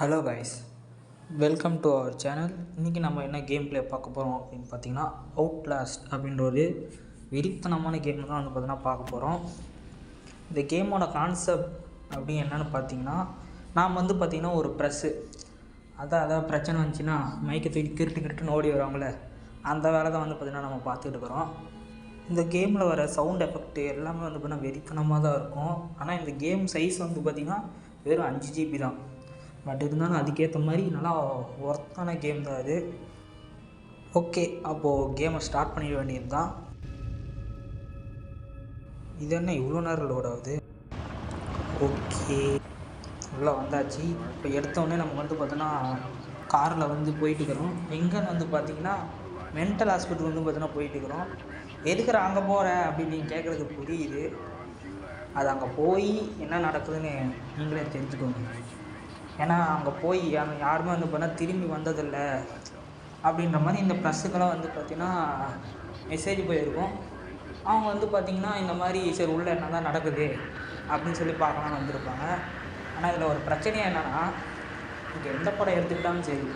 Hello guys, welcome to our channel. இன்றைக்கி நம்ம என்ன கேம் ப்ளே பார்க்க போகிறோம் அப்படின்னு பார்த்தீங்கன்னா, அவுட்லாஸ்ட் அப்படின்ற ஒரு வெறித்தனமான கேம் தான் பார்த்தீங்கன்னா பார்க்க போகிறோம். இந்த கேமோட கான்செப்ட் அப்படி என்னென்னு பார்த்தீங்கன்னா, நாம் பார்த்திங்கன்னா ஒரு ப்ரெஸ்ஸு அதான் பிரச்சனை வந்துச்சுன்னா மைக்கை தூக்கி கிருட்டுன்னு ஓடி வருவாங்களே, அந்த வேலை தான் பார்த்திங்கன்னா நம்ம பார்த்துட்டு இருக்கிறோம். இந்த கேமில் வர சவுண்ட் எஃபெக்ட்டு எல்லாமே பார்த்திங்கன்னா வெறித்தனமாக தான் இருக்கும். ஆனால் இந்த கேம் சைஸ் பார்த்திங்கன்னா வெறும் 5 GB தான். பட் இருந்தாலும் அதுக்கேற்ற மாதிரி நல்லா ஒர்த்தான கேம் தான் அது. ஓகே, அப்போது கேமை ஸ்டார்ட் பண்ணிட வேண்டியது தான். இது என்ன இவ்வளோ நேரம் லோட் ஆகுது? ஓகே, உள்ளே வந்தாச்சு. இப்போ எடுத்தோடனே நம்ம பார்த்தோன்னா காரில் போயிட்டுருக்கிறோம். எங்கேன்னு பார்த்திங்கன்னா மென்டல் ஹாஸ்பிட்டல் பார்த்தோன்னா போயிட்டுருக்கிறோம். எதுக்குற அங்கே போகிற அப்படின்னு நீங்கள் கேட்குறது புரியுது. அது அங்கே போய் என்ன நடக்குதுன்னு நீங்களே தெரிஞ்சுக்கோங்க. ஏன்னா அங்கே போய் அங்கே யாருமே பார்த்தீங்கன்னா திரும்பி வந்ததில்லை அப்படின்ற மாதிரி இந்த ப்ரெஸ்ஸுக்கெல்லாம் பார்த்திங்கன்னா மெசேஜ் போயிருக்கும். அவங்க பார்த்திங்கன்னா இந்த மாதிரி சரி உள்ளே என்ன தான் நடக்குது அப்படின்னு சொல்லி பார்க்கலான்னு வந்திருப்பாங்க. ஆனால் இதில் ஒரு பிரச்சனையாக என்னென்னா, இங்கே எந்த படம் எடுத்துக்கிட்டாலும் சரி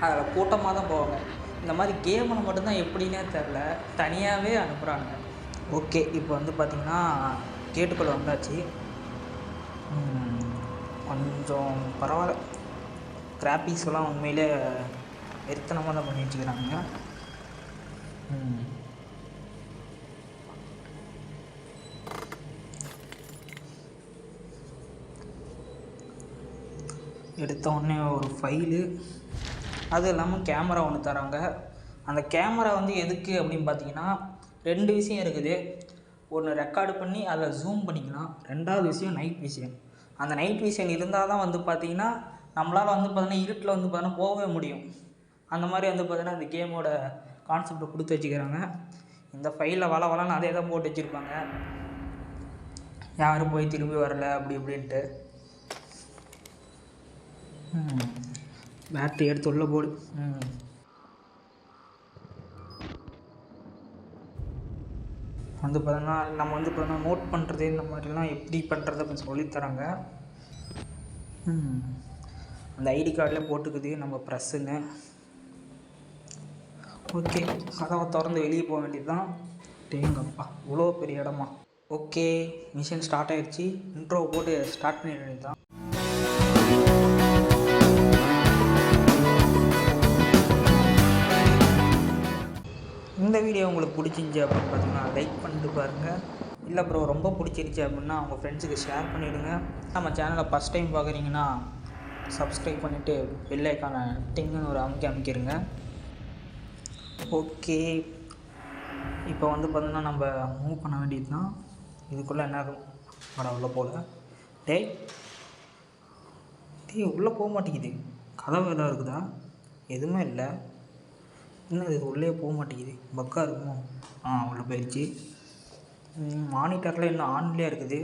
அதில் கூட்டமாக தான் போவாங்க. இந்த மாதிரி கேமில் மட்டும்தான் எப்படின்னே தெரில, தனியாகவே அனுப்புகிறாங்க. ஓகே, இப்போ பார்த்திங்கன்னா கேட்டுக்குள்ளே வந்தாச்சு. கொஞ்சம் பரவாயில்ல, கிராஃபிக்ஸ்லாம் உண்மையிலே வெறித்தனமாக தான் பண்ணி வச்சுக்கிறாங்க. எடுத்த உடனே ஒரு ஃபைலு, அது இல்லாமல் கேமரா ஒன்று தராங்க. அந்த கேமரா எதுக்கு அப்படின்னு பார்த்தீங்கன்னா 2 விஷயம் இருக்குது. ஒன்று ரெக்கார்டு பண்ணி அதை ஜூம் பண்ணிக்கலாம். 2வது விஷயம் நைட் விஷன். அந்த நைட் விஷன் இருந்தால் தான் பார்த்திங்கன்னா நம்மளால் பார்த்தீங்கன்னா இருட்டில் பார்த்தீங்கன்னா போகவே முடியும். அந்த மாதிரி பார்த்தீங்கன்னா இந்த கேமோட கான்செப்டை கொடுத்து வச்சுக்கிறாங்க. இந்த ஃபைலில் வளன்னு அதே தான் போட்டு வச்சுருப்பாங்க, யாரும் போய் திரும்பி வரலை அப்படி இப்படின்ட்டு. பேட்டரி எடுத்து உள்ள போடு. பார்த்தீங்கன்னா நம்ம பார்த்தீங்கன்னா நோட் பண்ணுறது இந்த மாதிரிலாம் எப்படி பண்ணுறது அப்படின்னு சொல்லித்தராங்க. அந்த ஐடி கார்டில் போட்டுக்குது நம்ம ப்ரெஸ்ஸுன்னு. ஓகே, கதவை திறந்து வெளியே போக வேண்டியது தான். டேங்கப்பா, இவ்வளோ பெரிய இடமா. ஓகே, மிஷின் ஸ்டார்ட் ஆகிடுச்சு. இன்ட்ரோவை போட்டு ஸ்டார்ட் பண்ணிட வேண்டியது தான். இந்த வீடியோ உங்களுக்கு பிடிச்சிருந்துச்சி அப்படின்னு பார்த்தீங்கன்னா லைக் பண்ணிட்டு பாருங்கள். இல்லை ப்ரோ ரொம்ப பிடிச்சிருச்சு அப்படின்னா உங்கள் ஃப்ரெண்ட்ஸுக்கு ஷேர் பண்ணிவிடுங்க. நம்ம சேனலை ஃபஸ்ட் டைம் பார்க்குறீங்கன்னா சப்ஸ்கிரைப் பண்ணிவிட்டு பெல் ஐக்கானை டிங்குன்னு ஒரு அமைக்கிருங்க. ஓகே, இப்போ பார்த்தீங்கன்னா நம்ம மூவ் பண்ண வேண்டியது தான். இதுக்குள்ளே என்ன படம் உள்ளே போகல. டேய் உள்ளே போக மாட்டேங்குது. கதவு எதாவது இருக்குதா? எதுவுமே இல்லை. இன்னும் இது உள்ளே போக மாட்டேங்குது, பக்காக இருக்கும். உள்ளே போயிடுச்சு. மானிட்டரில் இன்னும் ஆன்லேயே இருக்குது.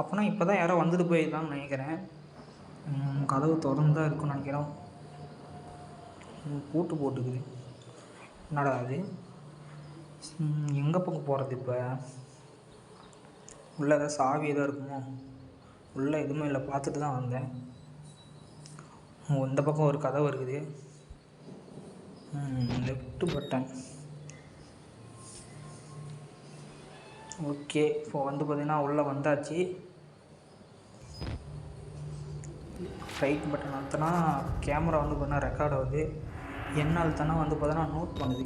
அப்போனா இப்போ தான் யாரோ வந்துட்டு போயிருக்காங்கன்னு நினைக்கிறேன். கதவு திறந்து தான் இருக்குன்னு நினைக்கிறோம். பூட்டு போட்டுக்குது. என்னடா அது? எங்கே பக்கம் போகிறது? இப்போ உள்ளே ஏதாவது சாவி எதாவது இருக்குமோ? உள்ளே எதுவுமே இல்லை, பார்த்துட்டு தான் வந்தேன். இந்த பக்கம் ஒரு கதவு இருக்குது. Left button. ஓகே, இப்போ பார்த்திங்கன்னா உள்ளே வந்தாச்சு. ரைட் பட்டன் அழுத்தினா கேமரா பார்த்தீங்கன்னா ரெக்கார்ட் ஆகுது. என்ன அழுத்தினா பார்த்தீங்கன்னா நோட் பண்ணுது.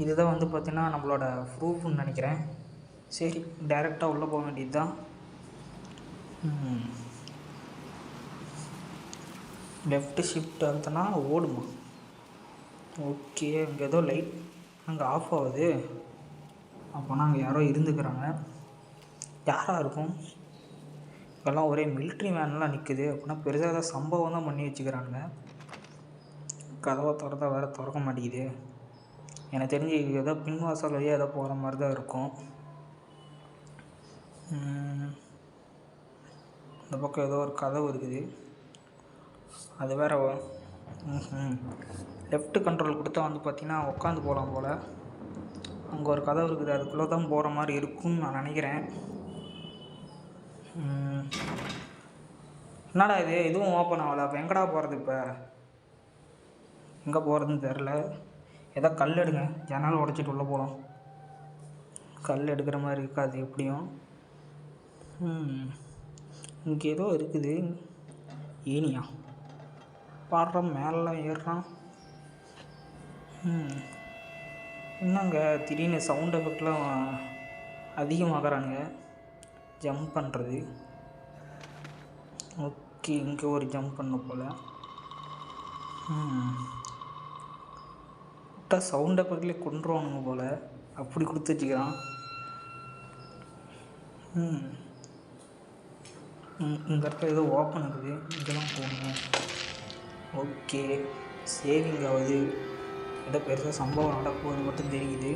இதுதான் பார்த்திங்கன்னா நம்மளோட ப்ரூஃப்னு நினைக்கிறேன். சரி, டைரெக்டாக உள்ளே போக வேண்டியது தான். லெஃப்ட் ஷிஃப்ட் அழுத்தினா ஓடுமா? ஓகே, அங்கே ஏதோ லைட் அங்கே ஆஃப் ஆகுது. அப்போனா அங்கே யாரோ இருந்துக்கிறாங்க. யாராக இருக்கும்? இப்போல்லாம் ஒரே மிலிட்ரி வேன்லாம் நிற்குது. அப்படின்னா பெருசாக ஏதாவது சம்பவம் தான் பண்ணி வச்சுக்கிறாங்க. கதவை திறந்தா வேறு திறக்க மாட்டேங்குது. எனக்கு தெரிஞ்சு ஏதோ பின்வாசல் வழியாக ஏதோ போகிற மாதிரி தான் இருக்கும். இந்த பக்கம் ஏதோ ஒரு கதவு இருக்குது. அது வேறு லெஃப்ட் கண்ட்ரோல் கொடுத்தா பார்த்திங்கன்னா உட்காந்து போகலாம் போல். அங்கே ஒரு கதவு இருக்குது, அதுக்குள்ளே தான் போகிற மாதிரி இருக்கும்னு நான் நினைக்கிறேன். என்னடா இது இதுவும் ஓப்பன் ஆகலை. அப்போ எங்கடா போகிறது? இப்போ எங்கே போகிறதுன்னு தெரில. ஏதோ கல் எடுங்க, ஜன்னல் உடச்சிட்டு உள்ளே போகலாம். கல் எடுக்கிற மாதிரி இருக்காது எப்படியும். இங்கே ஏதோ இருக்குது. ஏனியா பாடுற மேலாம் ஏறுறான். என்னங்க திடீர்னு சவுண்ட் எஃபெக்ட்லாம் அதிகமாகறானுங்க. ஜம்ப் பண்ணுறது. ஓகே, இங்கே ஒரு ஜம்ப் பண்ண போல். விட்டா சவுண்ட் எஃபெக்ட்லேயே கொண்டுருவானுங்க போல். அப்படி கொடுத்து வச்சுக்கிறான். இந்த இடத்துல ஏதோ ஓப்பன் இருக்குது. இங்கே தான் போகணும். ஓகே, சேவிங் ஆகுது. ஏதோ பெருசாக சம்பவம் நடக்கும்போது மட்டும் தெரியுது.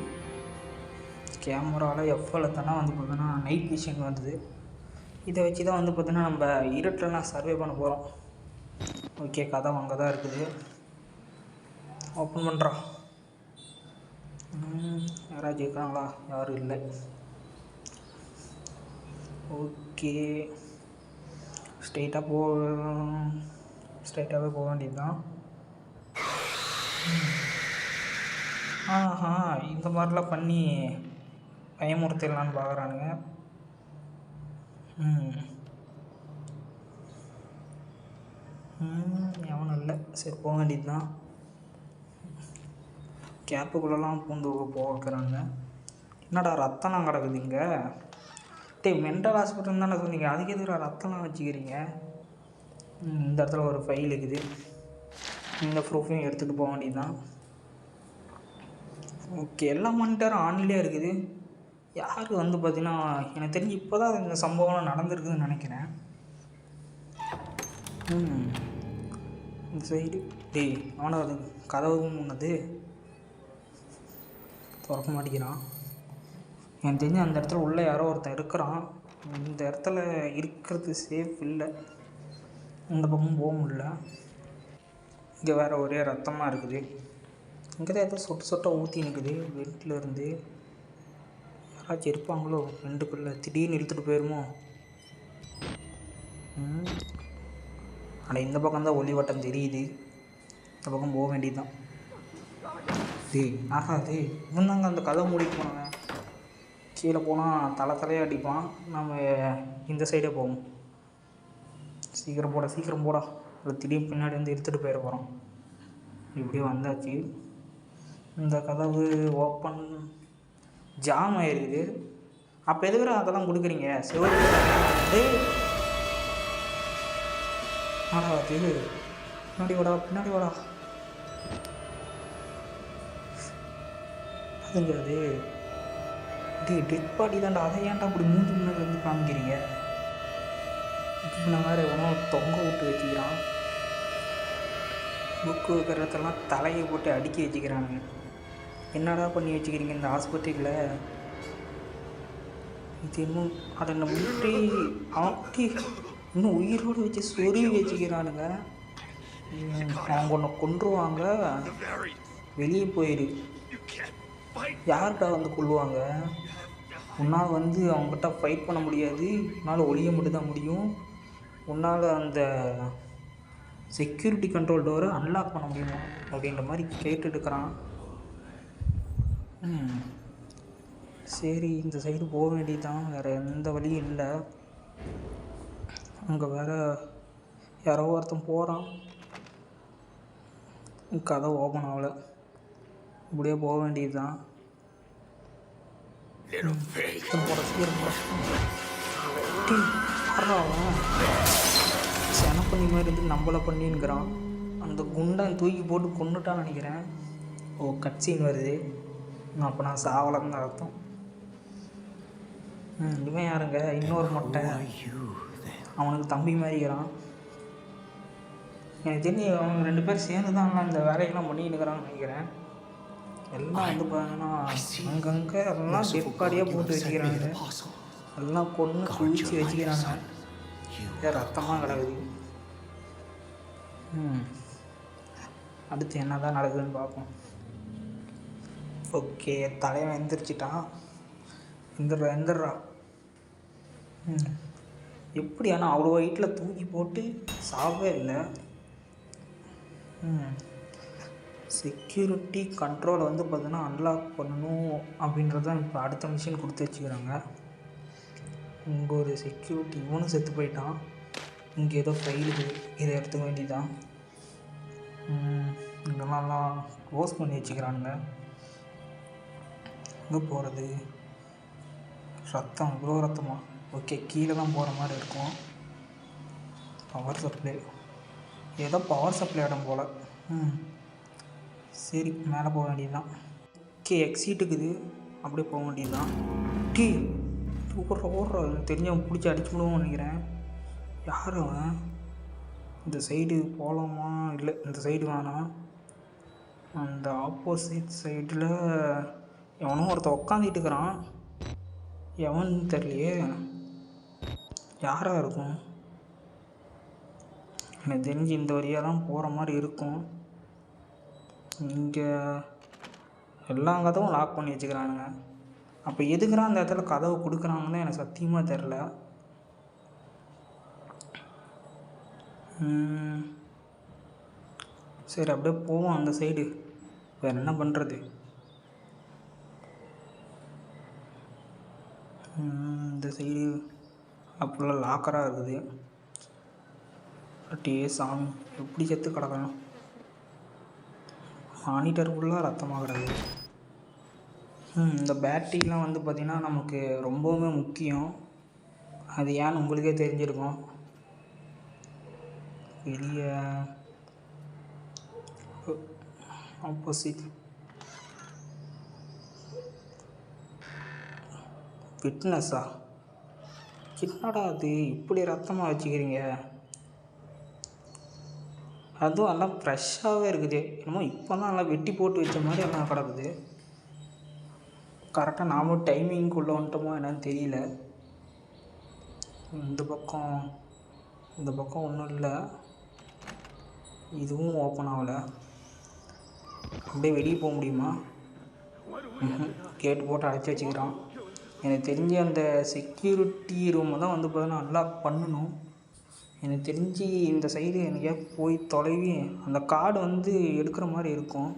கேமராவில் எஃப்எல் தானே வந்து பார்த்தோன்னா நைட் விஷன் வந்தது. இதை வச்சு தான் வந்து பார்த்தோன்னா நம்ம இருட்டிலலாம் சர்வே பண்ண போகிறோம். ஓகே, கதை அங்கே தான் இருக்குது. ஓப்பன் பண்ணுறான். யாராச்சும் இருக்காங்களா? யாரும் இல்லை. ஓகே, ஸ்ட்ரைட்டாகவே போக வேண்டியது தான். இந்த மாதிரிலாம் பண்ணி பயமுறுத்திடலான்னு பார்க்குறானுங்க. எவனும் இல்லை. சரி, போக வேண்டியது தான். கேப்புக்குள்ளெல்லாம் பூந்து போக வைக்கிறாங்க. என்னடா ரத்தம்லாம் கிடக்குது இங்கே? மென்டல் ஹாஸ்பிட்டல் தானே சொன்னீங்க, அதுக்கு எதுக்கு ரத்தம்லாம் வச்சுக்கிறீங்க? இந்த இடத்துல ஒரு ஃபைல் இருக்குது. இந்த ப்ரூஃபையும் எடுத்துகிட்டு போக வேண்டியது தான். ஓகே, எல்லா மானிட்டரும் ஆன்லேயே இருக்குது. யார் வந்து பார்த்தீங்கன்னா எனக்கு தெரிஞ்சு இப்போ தான் இந்த சம்பவம்லாம் நடந்திருக்குதுன்னு நினைக்கிறேன். இந்த சைடு அவனை அது கதவும் முன்னது திறக்க மாட்டேங்கிறான். எனக்கு தெரிஞ்சு அந்த இடத்துல உள்ளே யாரோ ஒருத்தன் இருக்கிறான். இந்த இடத்துல இருக்கிறது சேஃப் இல்லை. இந்த பக்கம் போக முடியல. இங்கே வேறு ஒரே ரத்தமாக இருக்குது. இங்கே தான் ஏதோ சொட்டாக ஊற்றி நிற்குது வெண்டில் இருந்து. யாராச்சும் இருப்பாங்களோ வெண்டுக்குள்ளே? திடீர்னு இழுத்துட்டு போயிருமோ? ஆனால் இந்த பக்கம் தான் ஒளி வட்டம் தெரியுது. இந்த பக்கம் போக வேண்டியது தான். ஆகாது. இவன் தாங்க அந்த கதை மூடிட்டு போனாங்க. கீழே போனால் தலையாக அடிப்பான். நம்ம இந்த சைடே போவோம். சீக்கிரம் போடா. இல்லை திடீர்னு பின்னாடி வந்து இழுத்துட்டு போயிட போகிறோம். இப்படியே வந்தாச்சு. இந்த கதவு ஓப்பன் ஜாம் ஆகிருக்குது. அப்போ எதுக்குற அதெல்லாம் கொடுக்குறீங்க? சிவரு பின்னாடி வாடா. அதுங்க அது டெட் பாடி தான்டா. அதை ஏன்டா அப்படி மூஞ்சி முன்னாடி வந்து காமிக்கிறீங்க? இப்போ நான் வேறு எவனோ தொங்க விட்டு வச்சுக்கிறான். புக்கு வைக்கிறதெல்லாம் தலையை போட்டு அடுக்கி வச்சுக்கிறானுங்க. என்னடா பண்ணி வச்சுக்கிறீங்க இந்த ஆஸ்பத்திரியில்? இது இன்னும் அதை முட்டி ஆட்டி இன்னும் உயிரோடு வச்சு சொருவி வச்சுக்கிறானுங்க. அவங்க ஒன்று கொன்றுவாங்க. வெளியே போயிடு. யார்கிட்ட வந்து கொள்ளுவாங்க? உன்னால் வந்து அவங்ககிட்ட ஃபைட் பண்ண முடியாது. உன்னால் ஒளிய மட்டும்தான் முடியும். உன்னால் அந்த செக்யூரிட்டி கண்ட்ரோல் டோரை அன்லாக் பண்ண முடியுமா அப்படின்ற மாதிரி கேட்டுட்டு இருக்கிறான். சரி, இந்த சைடு போக வேண்டியது தான். வேறு எந்த வழியும் இல்லை. அங்கே வேறு யாரோ ஒருத்தன் போகிறான். கதை ஓப்பன் ஆகலை. இப்படியே போக வேண்டியது தான். செனப்பண்ணி மாதிரி இருந்து நம்மளை பண்ணிங்கிறான். அந்த குண்டன் தூக்கி போட்டு கொண்டுட்டான்னு நினைக்கிறேன். கட்சின்னு வருது. அப்போ நான் சாவலன்னு அர்த்தம். இவன் யாருங்க? இன்னொரு மொட்டை. அவனுக்கு தம்பி மாதிரிக்கிறான். எனக்கு தெரிஞ்சு அவங்க 2 பேர் சேர்ந்து தான் இந்த வேலையெல்லாம் பண்ணிட்டு இருக்கிறான்னு நினைக்கிறேன். எல்லாம் வந்து பார்த்தீங்கன்னா அங்கங்கே எல்லாம் டெட்பாடியாக போட்டு வச்சுக்கிறாங்க. எல்லாம் கொன்று குளிச்சு வச்சுக்கிறாங்க. ரத்தமாக கிடக்குது. அடுத்து என்ன தான் நடக்குதுன்னு பார்ப்போம். ஓகே, தலைவன் எந்திரிச்சிட்டான். எந்திரா. எப்படி ஆனால் அவ்வளோ வெயிட்டில் தூக்கி போட்டு சாகவே இல்லை. செக்யூரிட்டி கண்ட்ரோலை வந்து பார்த்தீங்கன்னா அன்லாக் பண்ணணும் அப்படின்றது தான் இப்போ அடுத்த மிஷின் கொடுத்து வச்சுக்கிறாங்க. இங்கே ஒரு செக்யூரிட்டி இவனும் செத்து போயிட்டான். இங்கே ஏதோ ஃபைலுக்கு இதை எடுத்துக்க வேண்டியதான். இதெல்லாம் க்ளோஸ் பண்ணி வச்சுக்கிறானுங்க. எங்கே போகிறது? ரத்தம், இவ்வளோ ரத்தமா? ஓகே, கீழே தான் போகிற மாதிரி இருக்கும். பவர் சப்ளை, ஏதோ பவர் சப்ளை இடம் போல். சரி, மேலே போக வேண்டியதுதான். ஓகே, எக்ஸிட்டுக்குது, அப்படியே போக வேண்டியதுதான். டீ ஓடுற தெரிஞ்சவன் பிடிச்சி அடிச்சுடுவோம்னு நினைக்கிறேன். யார் அவன்? இந்த சைடு போகலாமா? இல்லை, இந்த சைடு வேணாம். அந்த ஆப்போசிட் சைடில் எவனோ ஒருத்தன் உக்காந்துட்டு இருக்கிறான். எவன் தெரியலையே, யாராக இருக்கும்? எனக்கு தெரிஞ்சு இந்த வழியாக தான் போகிற மாதிரி இருக்கும். இங்கே எல்லா கதவும் லாக் பண்ணி வச்சுக்கிறானுங்க. அப்போ எதுக்குறான் அந்த இடத்துல கதவு கொடுக்குறாங்கன்னு எனக்கு சத்தியமாக தெரில. சரி, அப்படியே போவோம் அந்த சைடு. வேறு என்ன பண்ணுறது? இந்த சைடு அப்படிலாம் லாக்கராக இருக்குது. அப்படியே சாமி, எப்படி செத்து கிடக்கலாம்? மானிட்டர் ஃபுல்லாக ரத்தமாகிறது. இந்த பேட்டரிலாம் வந்து பார்த்திங்கன்னா நமக்கு ரொம்பவுமே முக்கியம். அது ஏன்னு உங்களுக்கே தெரிஞ்சிருக்கும். வெளியே ஆப்போசிட் ஃபிட்னஸா? என்னடா அது இப்படி ரத்தமாக வச்சுக்கிறீங்க? அதுவும் எல்லாம் ஃப்ரெஷ்ஷாகவே இருக்குது. என்னமோ இப்போ தான் நல்லா வெட்டி போட்டு வச்ச மாதிரி எல்லாம் கிடக்குது. கரெக்டாக நாமும் டைமிங்குள்ளே வந்துட்டோமோ என்னன்னு தெரியல. இந்த பக்கம் ஒன்றும் இல்லை. இதுவும் ஓப்பன் ஆகலை. அப்படியே வெளியே போக முடியுமா? கேட்டு போட்டு அடைச்சி வச்சுக்கிறான். எனக்கு தெரிஞ்சு அந்த செக்யூரிட்டி ரூமை தான் வந்து பார்த்தீங்கன்னா அன்லாக் பண்ணணும். எனக்கு தெரிஞ்சு இந்த சைடு எனக்கே போய் தொலைவி அந்த கார்டு வந்து எடுக்கிற மாதிரி இருக்கும்.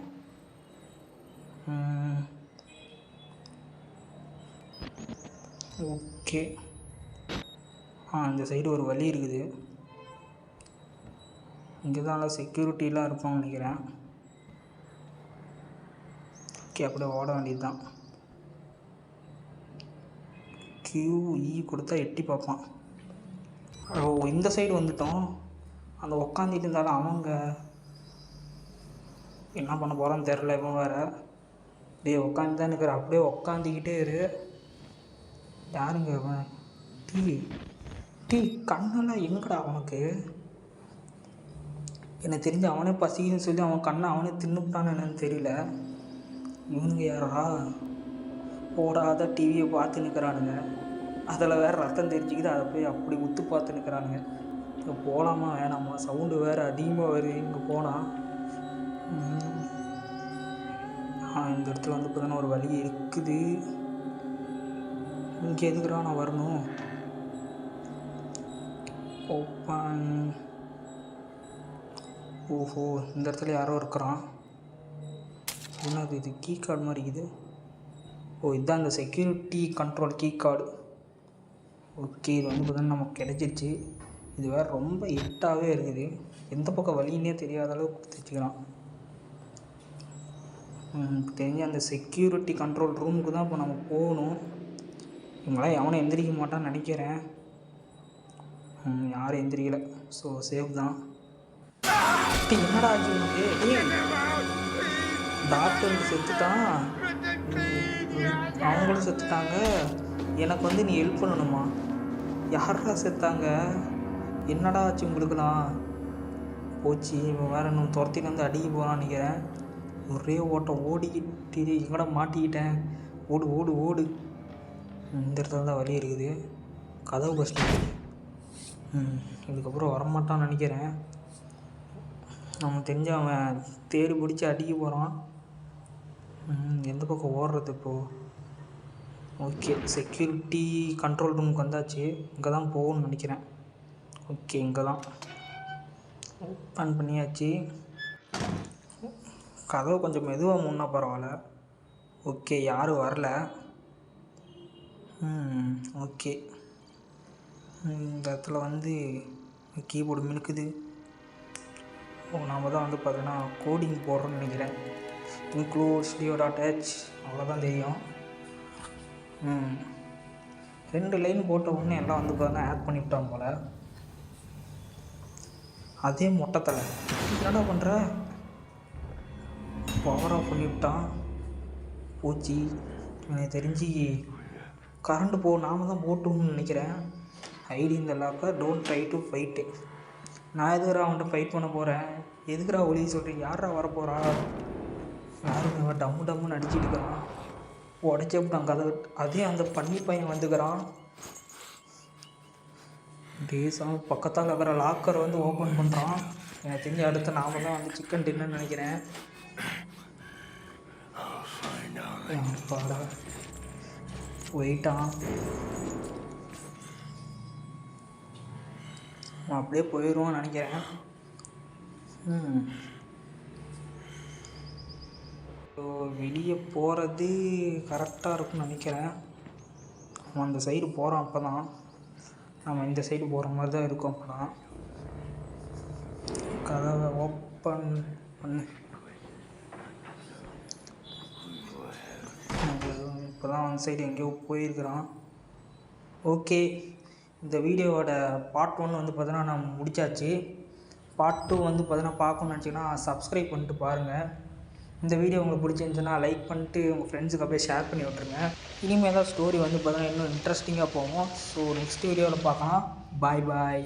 ஓகே, இந்த சைடு ஒரு வழி இருக்குது. இங்கே தான் செக்யூரிட்டிலாம் இருப்பான்னு நினைக்கிறேன். ஓகே, அப்படியே ஓட வேண்டியது தான். QE கொடுத்தா எட்டி பார்ப்பான். இந்த சைடு வந்துட்டோம். அந்த உக்காந்துட்டு இருந்தாலும் அவங்க என்ன பண்ண போகிறான்னு தெரில. இவன் வேறு அப்படியே உக்காந்து தான் இருக்கிற. அப்படியே உக்காந்துக்கிட்டே இரு. யாருங்க அவன்? டீ கண்ணெல்லாம் எங்கடா அவனுக்கு? எனக்கு தெரிஞ்சு அவனே பசின்னு சொல்லி அவன் கண்ணை அவனே தின்னுட்டான்னு என்னன்னு தெரியல. இவனுங்க யாரா? போடாத டிவியை பார்த்து நிற்கிறானுங்க. அதில் வேறு ரத்தம் தெரிஞ்சுக்கிது. அதை போய் அப்படி உத்து பார்த்து நிற்கிறானுங்க. இப்போ போகலாமா வேணாமா? சவுண்டு வேறு அதிகமாக வருது இங்கே போனால். இந்த இடத்துல வந்து பார்த்தீங்கன்னா ஒரு வழி இருக்குது. இங்கே எதுக்குறா நான் வரணும்? ஓப்பன். ஓஹோ, இந்த இடத்துல யாரோ இருக்கிறான். என்னது இது? கீ கார்டு மாதிரி இருக்குது. இதுதான் அந்த security control key card. Okay, இது வந்து பார்த்தீங்கன்னா நமக்கு கிடைச்சிருச்சு. இது வேறு ரொம்ப இருட்டாகவே இருக்குது. எந்த பக்கம் வழின்னே தெரியாத அளவுக்கு கொடுத்து வச்சுக்கிறான். தெரிஞ்ச அந்த செக்யூரிட்டி கண்ட்ரோல் ரூமுக்கு தான் இப்போ நம்ம போகணும். இவங்களாம் எவனும் எந்திரிக்க மாட்டான்னு நினைக்கிறேன். யாரும் எந்திரிக்கலை. ஸோ சேஃப் தான். என்னடா ஆச்சு உனக்கு? டாக்டர் செத்துட்டான், அவங்களும் செத்துட்டாங்க. எனக்கு வந்து நீ ஹெல்ப் பண்ணணுமா? யாரா செத்தாங்க? என்னடா ஆச்சு உங்களுக்குலாம்? போச்சு, இவன் வேறு இன்னும் துரத்திட்டு வந்து அடிக்க போகிறான்னு நினைக்கிறேன். ஒரே ஓட்டம் ஓடிக்கிட்டு எங்கடா மாட்டிக்கிட்டேன். ஓடு ஓடு ஓடு. இந்த இடத்துல தான் வழி இருக்குது. கதவு கஷ்டம். இதுக்கப்புறம் வரமாட்டான்னு நினைக்கிறேன். நம்ம தெரிஞ்ச அவன் தேடி பிடிச்சி அடிக்க போகிறான். எந்த பக்கம் ஓடுறது இப்போது? ஓகே, செக்யூரிட்டி கண்ட்ரோல் ரூமுக்கு வந்தாச்சு. இங்கே தான் போகணும்னு நினைக்கிறேன். ஓகே, இங்கே தான் ஓப்பன் பண்ணியாச்சு. கதவு கொஞ்சம் மெதுவாக மூடினா பரவாயில்ல. ஓகே, யாரும் வரல. ஓகே, இந்த இடத்துல வந்து கீபோர்டு மினுக்குது. நாம் தான் வந்து பார்த்தீங்கன்னா கோடிங் போடுறோன்னு நினைக்கிறேன். இன்க்ளூட் studio.h அவ்வளோதான் தெரியும். 2 லைன் போட்ட உடனே எல்லாம் வந்து பார்த்தீங்கன்னா ஆட் பண்ணிவிட்டான் போல். அதே மொட்டத்தலை என்னடா பண்ணுற, பவர் ஆஃப் பண்ணிவிட்டான். போச்சு. எனக்கு தெரிஞ்சு கரண்ட்டு நாம் தான் போட்டோம்னு நினைக்கிறேன். ஐடி இந்த locker don't try to fight. நான் எதுக்குறா அவன்கிட்ட ஃபைட் பண்ண போகிறேன்? எதுக்குறா ஒளி சொல்கிறேன்? யாரா வரப்போகிறா? யாரும் அவன் டம்முன்னு அடிச்சுட்டு இருக்கிறான். உடச்சி விட்டான் கதை. அதே அந்த பன்னி பையன் வந்துக்கிறான். டேஸாக பக்கத்தால் இருக்கிற லாக்கரை வந்து ஓப்பன் பண்ணுறான். எனக்கு தெரிஞ்சு அடுத்து நாம் தான் வந்து சிக்கன் டின்னுன்னு நினைக்கிறேன். பாடா போயிட்டான். அப்படியே போயிடுவான்னு நினைக்கிறேன். வெளியே போகிறது கரெக்டாக இருக்குன்னு நினைக்கிறேன். அவன் அந்த சைடு போகிறான். அப்போ தான் நம்ம இந்த சைடு போகிற மாதிரி தான் இருக்கும். அப்போ தான் கதவை ஓப்பன் பண்ணு. இப்போ தான் அந்த சைடு எங்கேயோ போயிருக்கிறான். ஓகே, இந்த வீடியோவோட பார்ட் 1 வந்து பார்த்தீங்கன்னா நான் முடித்தாச்சு. பார்ட் 2 வந்து பார்த்தீங்கன்னா பார்க்கணுன்னு நினச்சிங்கன்னா சப்ஸ்கிரைப் பண்ணிட்டு பாருங்கள். இந்த வீடியோ உங்களுக்கு பிடிச்சிருந்துச்சுன்னா லைக் பண்ணிட்டு உங்கள் ஃப்ரெண்ட்ஸுக்கு அப்படியே ஷேர் பண்ணி விட்ருங்க. இனிமேல் தான் ஸ்டோரி வந்து பார்த்தீங்கன்னா இன்னும் இன்ட்ரெஸ்டிங்காக போகும். ஸோ நெக்ஸ்ட் வீடியோவில் பார்க்கலாம். பாய்.